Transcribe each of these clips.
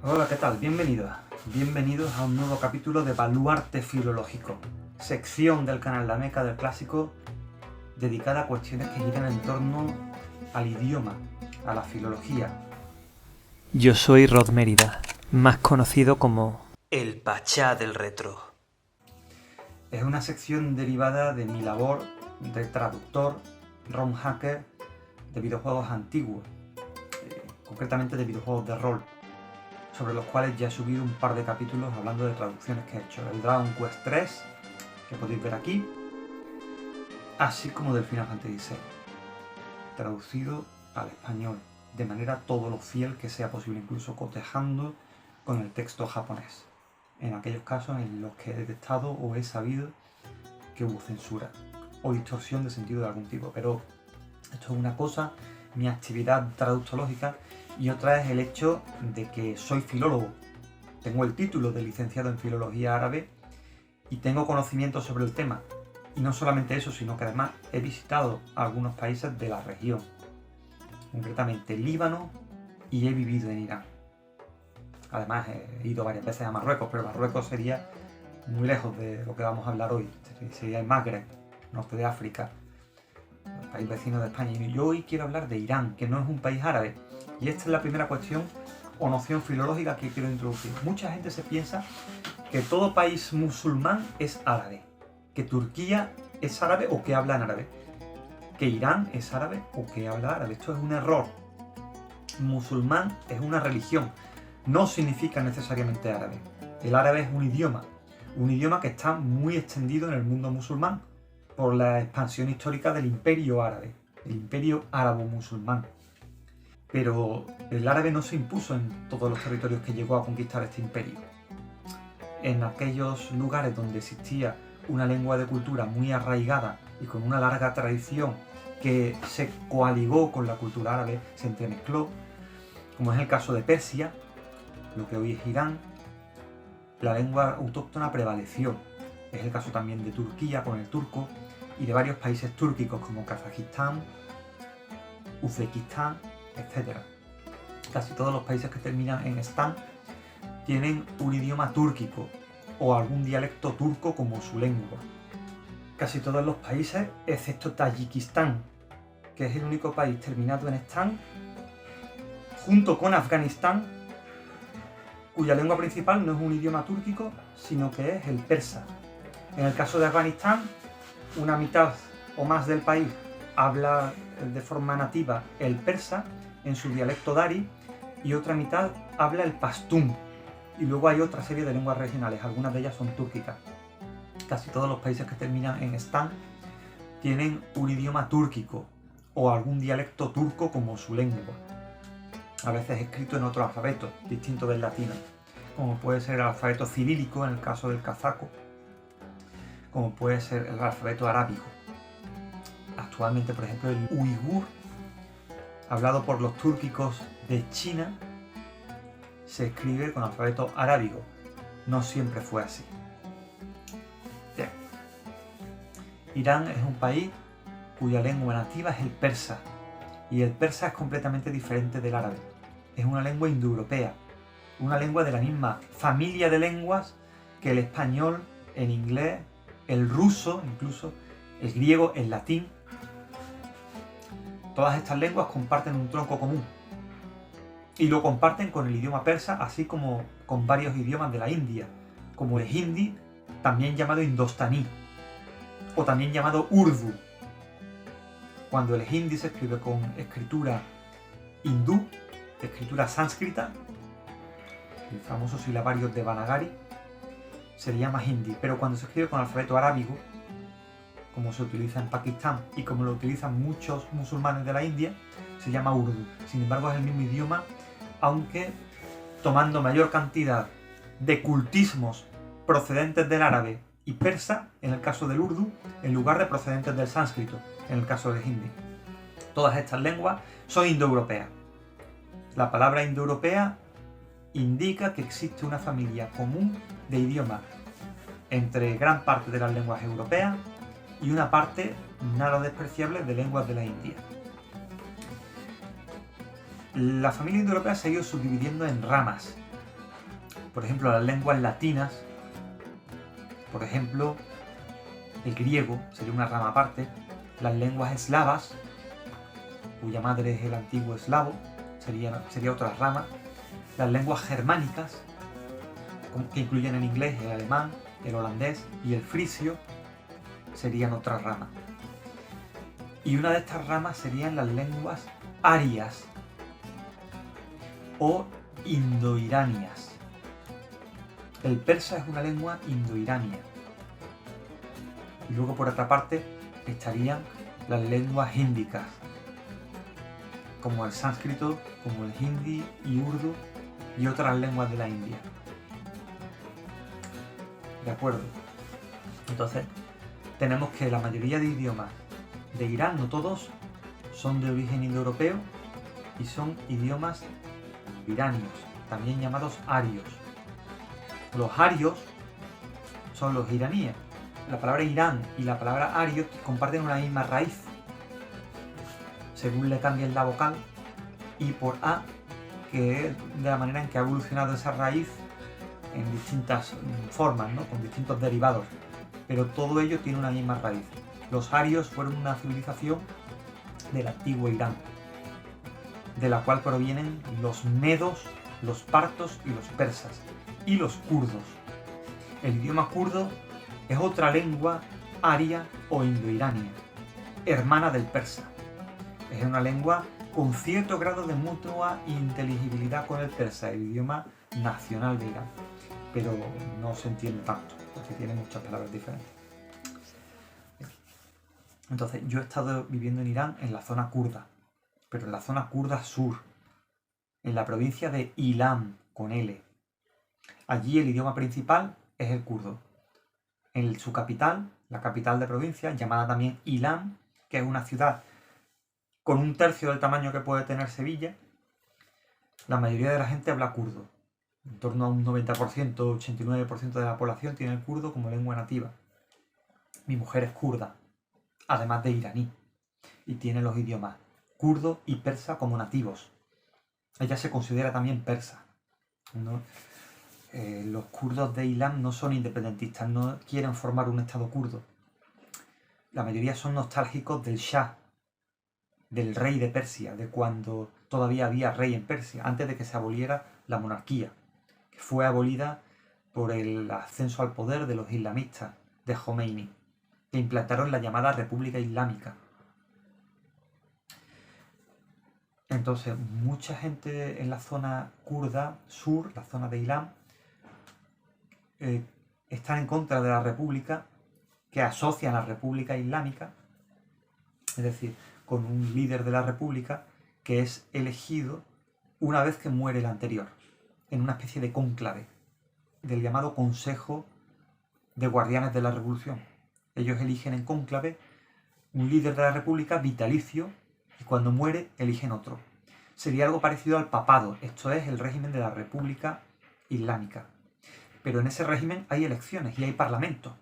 Hola, ¿qué tal? Bienvenidos a un nuevo capítulo de Baluarte Filológico, sección del canal La Meca del Clásico dedicada a cuestiones que giran en torno al idioma, a la filología. Yo soy Rod Mérida, más conocido como el Pachá del Retro. Es una sección derivada de mi labor de traductor, ROM hacker de videojuegos antiguos, concretamente de videojuegos de rol, sobre los cuales ya he subido un par de capítulos hablando de traducciones que he hecho. El Dragon Quest 3, que podéis ver aquí, así como del Final Fantasy VI, traducido al español de manera todo lo fiel que sea posible, incluso cotejando con el texto japonés, en aquellos casos en los que he detectado o he sabido que hubo censura o distorsión de sentido de algún tipo. Pero esto es una cosa, mi actividad traductológica, y otra es el hecho de que soy filólogo. Tengo el título de licenciado en Filología Árabe y tengo conocimiento sobre el tema. Y no solamente eso, sino que además he visitado algunos países de la región, concretamente Líbano, y he vivido en Irán. Además he ido varias veces a Marruecos, pero Marruecos sería muy lejos de lo que vamos a hablar hoy. Sería el Magreb, norte de África, el país vecino de España. Y yo hoy quiero hablar de Irán, que no es un país árabe. Y esta es la primera cuestión o noción filológica que quiero introducir. Mucha gente se piensa que todo país musulmán es árabe, que Turquía es árabe o que habla en árabe, que Irán es árabe o que habla árabe. Esto es un error. Musulmán es una religión, no significa necesariamente árabe. El árabe es un idioma que está muy extendido en el mundo musulmán por la expansión histórica del imperio árabe, el imperio árabo-musulmán. Pero el árabe no se impuso en todos los territorios que llegó a conquistar este imperio. En aquellos lugares donde existía una lengua de cultura muy arraigada y con una larga tradición que se coaligó con la cultura árabe, se entremezcló, como es el caso de Persia, lo que hoy es Irán, la lengua autóctona prevaleció. Es el caso también de Turquía con el turco y de varios países túrquicos como Kazajistán, Uzbekistán, etc. Casi todos los países que terminan en Stan tienen un idioma túrquico o algún dialecto turco como su lengua. Casi todos los países, excepto Tayikistán, que es el único país terminado en Stan, junto con Afganistán, cuya lengua principal no es un idioma túrquico, sino que es el persa. En el caso de Afganistán, una mitad o más del país habla de forma nativa el persa en su dialecto dari y otra mitad habla el pastún. Y luego hay otra serie de lenguas regionales, algunas de ellas son túrquicas. Casi todos los países que terminan en stan tienen un idioma túrquico o algún dialecto turco como su lengua, a veces escrito en otro alfabeto, distinto del latino, como puede ser el alfabeto cirílico en el caso del kazaco, como puede ser el alfabeto arábigo. Actualmente, por ejemplo, el uigur, hablado por los túrquicos de China, se escribe con alfabeto arábigo. No siempre fue así. Bien. Irán es un país cuya lengua nativa es el persa, y el persa es completamente diferente del árabe. Es una lengua indoeuropea, una lengua de la misma familia de lenguas que el español, el inglés, el ruso, incluso el griego, el latín. Todas estas lenguas comparten un tronco común y lo comparten con el idioma persa, así como con varios idiomas de la India, como el hindi, también llamado indostaní, o también llamado urdu. Cuando el hindi se escribe con escritura hindú, escritura sánscrita, el famoso silabario de Devanagari, se le llama hindi, pero cuando se escribe con alfabeto arábigo, como se utiliza en Pakistán y como lo utilizan muchos musulmanes de la India, se llama urdu. Sin embargo, es el mismo idioma, aunque tomando mayor cantidad de cultismos procedentes del árabe y persa, en el caso del urdu, en lugar de procedentes del sánscrito, en el caso del hindi. Todas estas lenguas son indoeuropeas. La palabra indoeuropea indica que existe una familia común de idiomas entre gran parte de las lenguas europeas y una parte nada despreciable de lenguas de la India. La familia indoeuropea se ha ido subdividiendo en ramas. Por ejemplo, las lenguas latinas, por ejemplo, el griego sería una rama aparte, las lenguas eslavas, cuya madre es el antiguo eslavo, sería otra rama, las lenguas germánicas, que incluyen el inglés, el alemán, el holandés y el frisio, serían otra rama. Y una de estas ramas serían las lenguas arias o indoiranias. El persa es una lengua indoirania. Y luego por otra parte estarían las lenguas índicas, como el sánscrito, como el hindi y urdu y otras lenguas de la India. ¿De acuerdo? Entonces, tenemos que la mayoría de idiomas de Irán, no todos, son de origen indoeuropeo y son idiomas iranios, también llamados arios. Los arios son los iraníes. La palabra Irán y la palabra ario comparten una misma raíz, según le cambien la vocal, y por A, que es de la manera en que ha evolucionado esa raíz en distintas formas, ¿no? Con distintos derivados, pero todo ello tiene una misma raíz. Los arios fueron una civilización del antiguo Irán, de la cual provienen los medos, los partos y los persas, y los kurdos. El idioma kurdo es otra lengua aria o indoirania, hermana del persa. Es una lengua con cierto grado de mutua inteligibilidad con el persa, el idioma nacional de Irán, pero no se entiende tanto, porque tiene muchas palabras diferentes. Entonces, yo he estado viviendo en Irán en la zona kurda, pero en la zona kurda sur, en la provincia de Ilam, con L. Allí el idioma principal es el kurdo. En su capital, la capital de provincia, llamada también Ilam, que es una ciudad con un tercio del tamaño que puede tener Sevilla, la mayoría de la gente habla kurdo. En torno a un 90%, 89% de la población tiene el kurdo como lengua nativa. Mi mujer es kurda, además de iraní, y tiene los idiomas kurdo y persa como nativos. Ella se considera también persa, ¿no? Los kurdos de Ilam no son independentistas, no quieren formar un estado kurdo. La mayoría son nostálgicos del Shah, del rey de Persia, de cuando todavía había rey en Persia, antes de que se aboliera la monarquía, que fue abolida por el ascenso al poder de los islamistas de Jomeini, que implantaron la llamada República Islámica. Entonces, mucha gente en la zona kurda sur, la zona de Ilam, están en contra de la República, que asocian a la República Islámica, es decir, con un líder de la República que es elegido una vez que muere el anterior, en una especie de cónclave, del llamado Consejo de Guardianes de la Revolución. Ellos eligen en cónclave un líder de la República vitalicio y cuando muere eligen otro. Sería algo parecido al papado, esto es el régimen de la República Islámica. Pero en ese régimen hay elecciones y hay parlamento.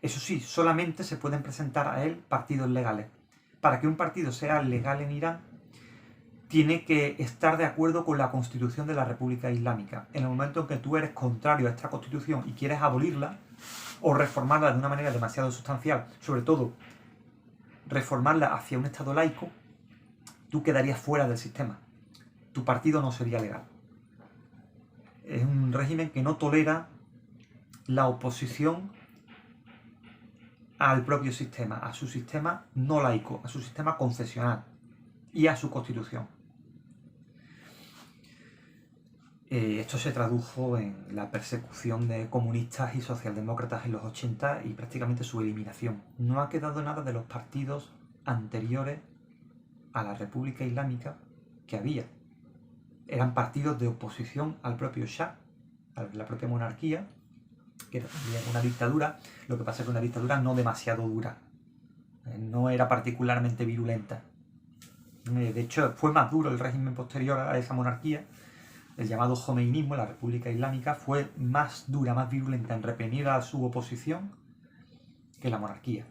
Eso sí, solamente se pueden presentar a él partidos legales. Para que un partido sea legal en Irán, tiene que estar de acuerdo con la Constitución de la República Islámica. En el momento en que tú eres contrario a esta Constitución y quieres abolirla o reformarla de una manera demasiado sustancial, sobre todo reformarla hacia un Estado laico, tú quedarías fuera del sistema. Tu partido no sería legal. Es un régimen que no tolera la oposición al propio sistema, a su sistema no laico, a su sistema concesional y a su constitución. Esto se tradujo en la persecución de comunistas y socialdemócratas en los 80 y prácticamente su eliminación. No ha quedado nada de los partidos anteriores a la República Islámica que había. Eran partidos de oposición al propio Shah, a la propia monarquía, que era también una dictadura, lo que pasa es que una dictadura no demasiado dura, no era particularmente virulenta. De hecho, fue más duro el régimen posterior a esa monarquía, el llamado Jomeinismo, la República Islámica, fue más dura, más virulenta en reprimir a su oposición que la monarquía.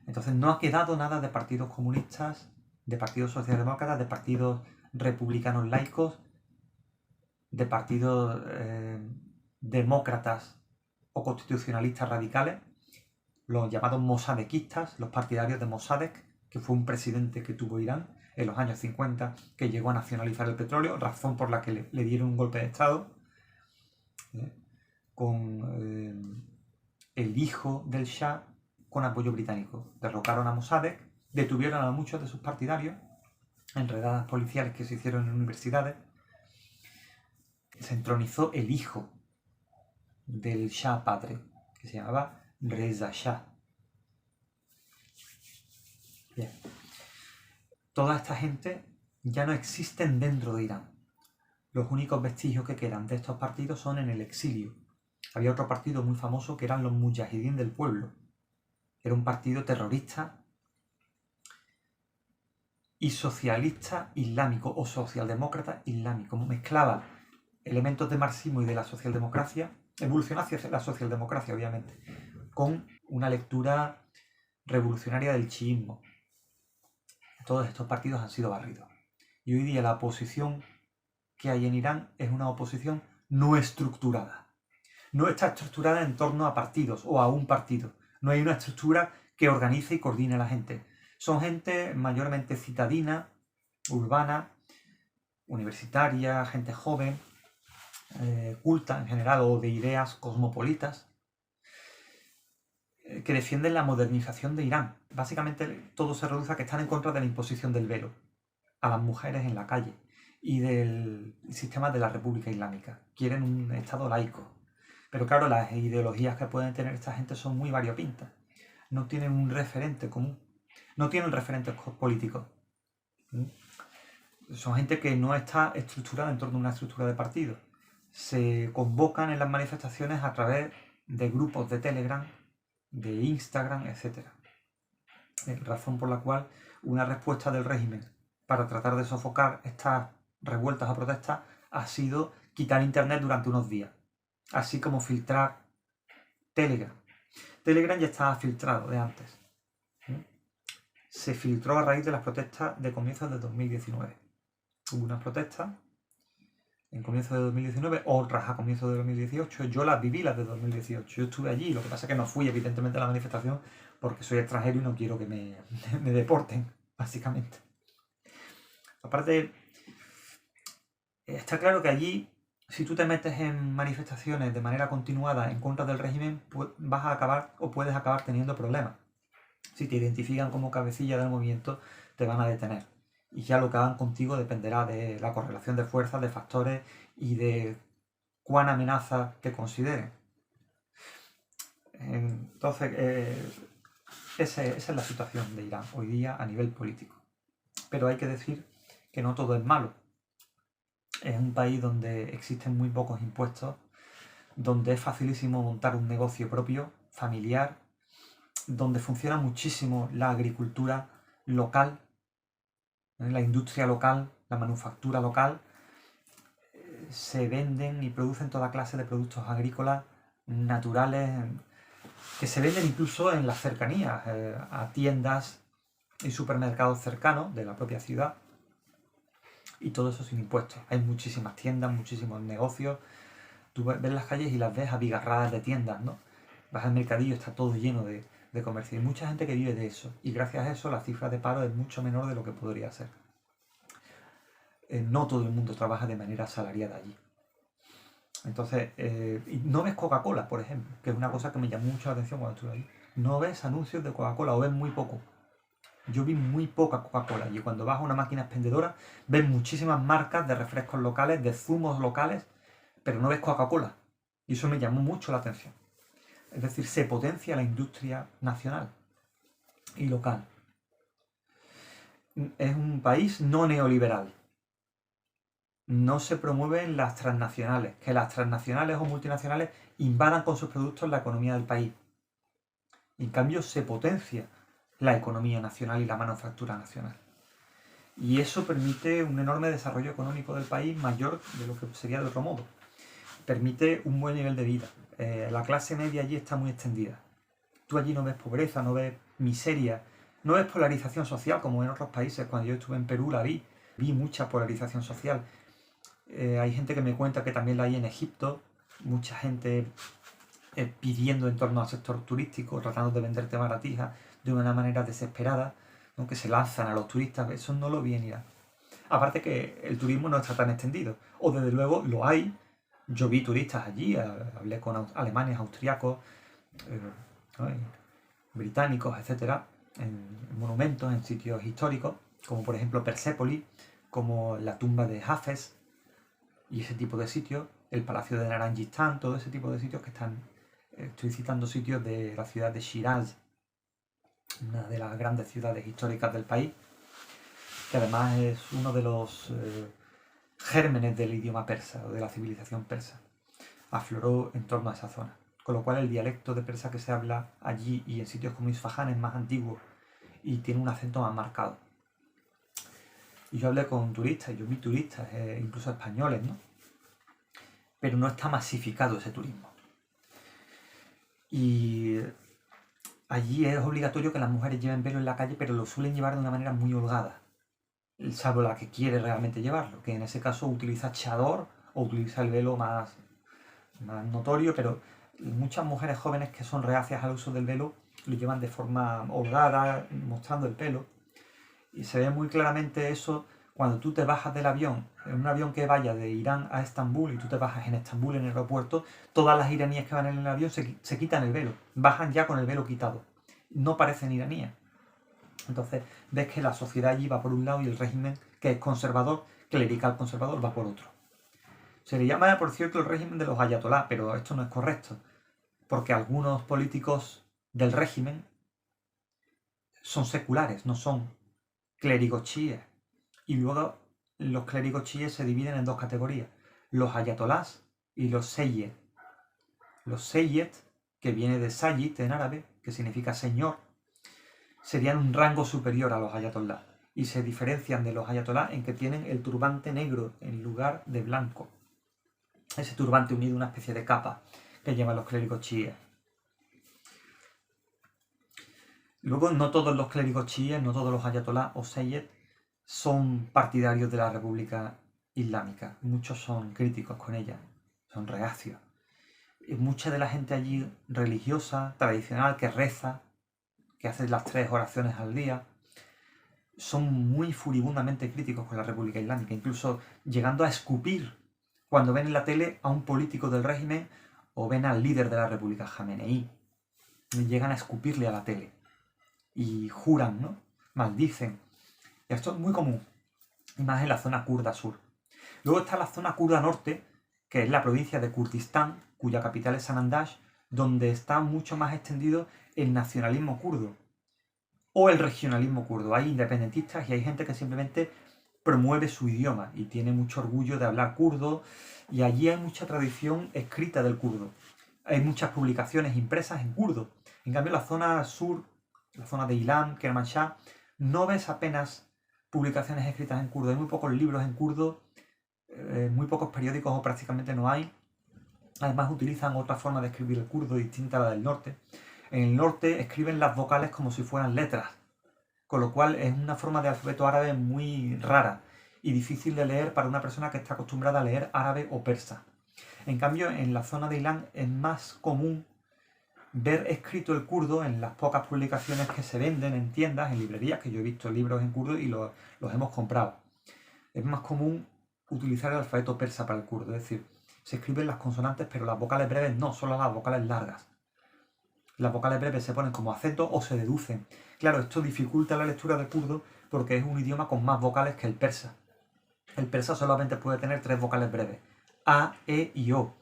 Entonces no ha quedado nada de partidos comunistas, de partidos socialdemócratas, de partidos republicanos laicos, de partidos demócratas o constitucionalistas radicales, los llamados mossadequistas, los partidarios de Mossadegh, que fue un presidente que tuvo Irán en los años 50, que llegó a nacionalizar el petróleo, razón por la que le dieron un golpe de Estado, con el hijo del Shah con apoyo británico. Derrocaron a Mossadegh, detuvieron a muchos de sus partidarios en redadas policiales que se hicieron en universidades. Se entronizó el hijo del Shah padre, que se llamaba Reza Shah. Bien. Toda esta gente ya no existen dentro de Irán. Los únicos vestigios que quedan de estos partidos son en el exilio. Había otro partido muy famoso que eran los Mujahidín del Pueblo. Era un partido terrorista y socialista islámico o socialdemócrata islámico. Mezclaba elementos de marxismo y de la socialdemocracia, evolucionó hacia la socialdemocracia, obviamente, con una lectura revolucionaria del chiismo. Todos estos partidos han sido barridos. Y hoy día la oposición que hay en Irán es una oposición no estructurada. No está estructurada en torno a partidos o a un partido. No hay una estructura que organice y coordine a la gente. Son gente mayormente citadina, urbana, universitaria, gente joven, culta en general o de ideas cosmopolitas, que defienden la modernización de Irán. Básicamente todo se reduce a que están en contra de la imposición del velo a las mujeres en la calle y del sistema de la República Islámica. Quieren un Estado laico. Pero claro, las ideologías que pueden tener esta gente son muy variopintas. No tienen un referente común. No tienen referentes políticos. Son gente que no está estructurada en torno a una estructura de partido. Se convocan en las manifestaciones a través de grupos de Telegram, de Instagram, etc. Razón por la cual una respuesta del régimen para tratar de sofocar estas revueltas o protestas ha sido quitar internet durante unos días, así como filtrar Telegram. Telegram ya estaba filtrado de antes. Se filtró a raíz de las protestas de comienzos de 2019. Hubo unas protestas en comienzo de 2019, otras a comienzos de 2018. Yo las viví, las de 2018. Yo estuve allí, lo que pasa es que no fui evidentemente a la manifestación porque soy extranjero y no quiero que me deporten, básicamente. Aparte, está claro que allí, si tú te metes en manifestaciones de manera continuada en contra del régimen, vas a acabar o puedes acabar teniendo problemas. Si te identifican como cabecilla del movimiento, te van a detener. Y ya lo que hagan contigo dependerá de la correlación de fuerzas, de factores y de cuán amenaza te consideren. Entonces, esa es la situación de Irán hoy día a nivel político. Pero hay que decir que no todo es malo. Es un país donde existen muy pocos impuestos, donde es facilísimo montar un negocio propio, familiar, donde funciona muchísimo la agricultura local, la industria local, la manufactura local. Se venden y producen toda clase de productos agrícolas naturales que se venden incluso en las cercanías, a tiendas y supermercados cercanos de la propia ciudad, y todo eso sin impuestos. Hay muchísimas tiendas, muchísimos negocios. Tú ves las calles y las ves abigarradas de tiendas, ¿no? Vas al mercadillo, está todo lleno de comercio. Hay mucha gente que vive de eso, y gracias a eso la cifra de paro es mucho menor de lo que podría ser. No todo el mundo trabaja de manera asalariada allí. Entonces, no ves Coca-Cola, por ejemplo, que es una cosa que me llamó mucho la atención cuando estuve allí. No ves anuncios de Coca-Cola, o ves muy poco. Yo vi muy poca Coca-Cola, y cuando vas a una máquina expendedora ves muchísimas marcas de refrescos locales, de zumos locales, pero no ves Coca-Cola. Y eso me llamó mucho la atención. Es decir, se potencia la industria nacional y local. Es un país no neoliberal. No se promueven las transnacionales, que las transnacionales o multinacionales invadan con sus productos la economía del país. En cambio, se potencia la economía nacional y la manufactura nacional. Y eso permite un enorme desarrollo económico del país, mayor de lo que sería de otro modo. Permite un buen nivel de vida. La clase media allí está muy extendida. Tú allí no ves pobreza, no ves miseria, no ves polarización social como en otros países. Cuando yo estuve en Perú la vi mucha polarización social. Hay gente que me cuenta que también la hay en Egipto, mucha gente pidiendo en torno al sector turístico, tratando de venderte baratijas de una manera desesperada, ¿no? Que se lanzan a los turistas. Eso no lo vi en Irán. Aparte que el turismo no está tan extendido, o desde luego lo hay. Yo vi turistas allí, hablé con alemanes, austriacos, ¿no? británicos, etcétera, en monumentos, en sitios históricos, como por ejemplo Persépolis, como la tumba de Hafez y ese tipo de sitios, el palacio de Naranjistán, todo ese tipo de sitios que están. Estoy citando sitios de la ciudad de Shiraz, una de las grandes ciudades históricas del país, que además es uno de los gérmenes del idioma persa o de la civilización persa. Afloró en torno a esa zona. Con lo cual el dialecto de persa que se habla allí y en sitios como Isfahán es más antiguo y tiene un acento más marcado. Y yo hablé con turistas, yo vi turistas, incluso españoles, ¿no? Pero no está masificado ese turismo. Y allí es obligatorio que las mujeres lleven velo en la calle, pero lo suelen llevar de una manera muy holgada, salvo la que quiere realmente llevarlo, que en ese caso utiliza chador o utiliza el velo más notorio, pero muchas mujeres jóvenes que son reacias al uso del velo lo llevan de forma holgada, mostrando el pelo. Y se ve muy claramente eso cuando tú te bajas del avión, en un avión que vaya de Irán a Estambul, y tú te bajas en Estambul en el aeropuerto, todas las iraníes que van en el avión se quitan el velo, bajan ya con el velo quitado. No parecen iraníes. Entonces ves que la sociedad allí va por un lado y el régimen, que es conservador, clerical conservador, va por otro. Se le llama, por cierto, el régimen de los ayatolás, pero esto no es correcto, porque algunos políticos del régimen son seculares, no son clérigos chiíes. Y luego los clérigos chiíes se dividen en dos categorías, los ayatolás y los seyyed. Los seyyed, que viene de sayyid en árabe, que significa señor, serían un rango superior a los ayatolás y se diferencian de los ayatolás en que tienen el turbante negro en lugar de blanco. Ese turbante unido a una especie de capa que llevan los clérigos chiíes. Luego, no todos los clérigos chiíes, no todos los ayatolás o seyyed son partidarios de la República Islámica. Muchos son críticos con ella, son reacios. Y mucha de la gente allí religiosa, tradicional, que reza, que hace las 3 oraciones al día, son muy furibundamente críticos con la República Islámica, incluso llegando a escupir cuando ven en la tele a un político del régimen o ven al líder de la República, Jamenei. Llegan a escupirle a la tele y juran, ¿no? Maldicen. Y esto es muy común, y más en la zona kurda sur. Luego está la zona kurda norte, que es la provincia de Kurdistán, cuya capital es Sanandaj, donde está mucho más extendido el nacionalismo kurdo o el regionalismo kurdo. Hay independentistas y hay gente que simplemente promueve su idioma y tiene mucho orgullo de hablar kurdo, y allí hay mucha tradición escrita del kurdo. Hay muchas publicaciones impresas en kurdo. En cambio, la zona sur, la zona de Ilan, Kermanshah, no ves apenas publicaciones escritas en kurdo. Hay muy pocos libros en kurdo, muy pocos periódicos o prácticamente no hay. Además utilizan otra forma de escribir el kurdo distinta a la del norte. En el norte escriben las vocales como si fueran letras, con lo cual es una forma de alfabeto árabe muy rara y difícil de leer para una persona que está acostumbrada a leer árabe o persa. En cambio, en la zona de Ilan es más común ver escrito el kurdo en las pocas publicaciones que se venden en tiendas, en librerías, que yo he visto libros en kurdo y los hemos comprado. Es más común utilizar el alfabeto persa para el kurdo, es decir, se escriben las consonantes, pero las vocales breves no, solo las vocales largas. Las vocales breves se ponen como acentos o se deducen. Claro, esto dificulta la lectura del kurdo porque es un idioma con más vocales que el persa. El persa solamente puede tener 3 vocales breves, A, E y O,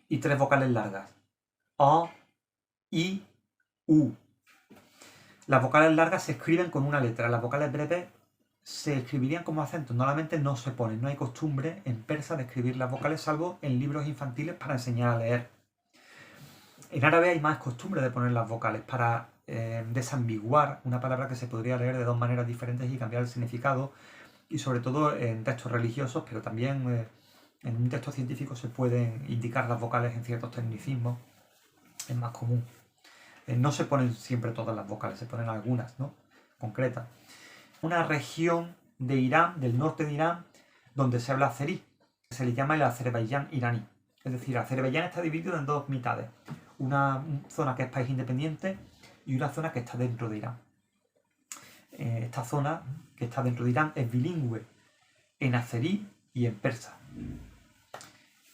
y 3 vocales largas, A, I, U. Las vocales largas se escriben con una letra, las vocales breves se escribirían como acentos, normalmente no se ponen, no hay costumbre en persa de escribir las vocales salvo en libros infantiles para enseñar a leer. En árabe hay más costumbre de poner las vocales para desambiguar una palabra que se podría leer de 2 maneras diferentes y cambiar el significado, y sobre todo en textos religiosos, pero también en un texto científico se pueden indicar las vocales en ciertos tecnicismos, es más común. No se ponen siempre todas las vocales, se ponen algunas, ¿no? Concretas. Una región de Irán, del norte de Irán, donde se habla azerí. se le llama el Azerbaiyán iraní. Es decir, Azerbaiyán está dividido en dos mitades. Una zona que es país independiente y una zona que está dentro de Irán. Esta zona que está dentro de Irán es bilingüe en azerí y en persa.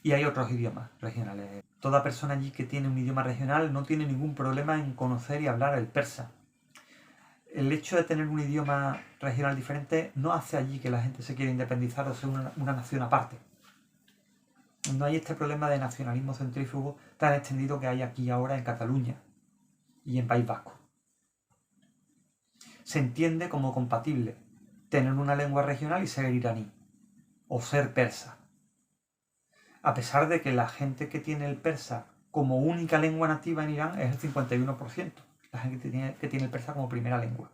Y hay otros idiomas regionales. Toda persona allí que tiene un idioma regional no tiene ningún problema en conocer y hablar el persa. El hecho de tener un idioma regional diferente no hace allí que la gente se quiera independizar o sea una nación aparte. No hay este problema de nacionalismo centrífugo tan extendido que hay aquí ahora en Cataluña y en País Vasco. Se entiende como compatible tener una lengua regional y ser iraní o ser persa. A pesar de que la gente que tiene el persa como única lengua nativa en Irán es el 51%. La gente que tiene el persa como primera lengua.